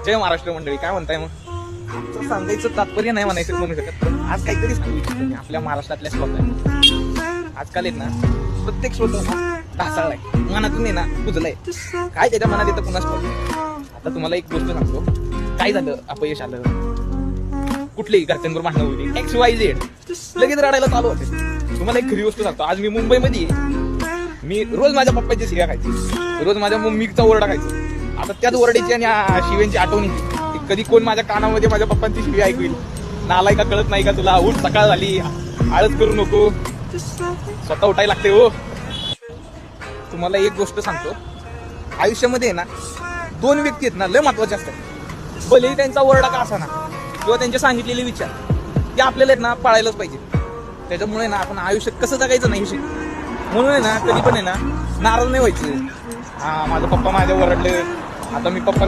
जय महाराष्ट्र मंडळी, काय म्हणताय मग? तर सांगायचं तात्पर्य नाही म्हणायचं म्हणू शकत, पण आज काहीतरी सांगितलं आपल्या महाराष्ट्रातल्या श्रोत्यांना. आजकाल आहेत ना प्रत्येक श्रोता ढासळलाय, मनातून आहे ना कुजलाय. काय त्याच्या मनात येतं कुणाच ठाऊक. आता तुम्हाला एक गोष्ट सांगतो, काय झालं, अपयश आलं, कुठलेही घरच्यांवर भांडणं होती, XYZ लगेच रडायला चालू होते. तुम्हाला एक खरी गोष्ट सांगतो, आज मी मुंबईमध्ये मी रोज माझ्या पप्पाची शिव्या खायची, रोज माझ्या मम्मीचा ओरडा खायचो. आता त्याच ओरड्याची आणि शिव्यांची आठवण येते. कधी कोण माझ्या कानामध्ये माझ्या पप्पांची शिवी ऐकईल, नालाय का कळत नाही का तुला, उठ सकाळ झाली, आळस करू नको, स्वतः उठायला लागते हो. तुम्हाला एक गोष्ट सांगतो, आयुष्यामध्ये ना दोन व्यक्ती आहेत ना लय महत्वाचे असतात. भलेही त्यांचा ओरडा का असा ना किंवा त्यांचे सांगितलेले विचार ते आपल्याला आहेत ना पाळायलाच पाहिजे. त्याच्यामुळे ना आपण आयुष्यात कसं जगायचं नाही म्हणून आहे ना कधी पण आहे ना नाराज नाही व्हायचं. माझा पप्पा माझ्या ओरडले, आता मी पप्पा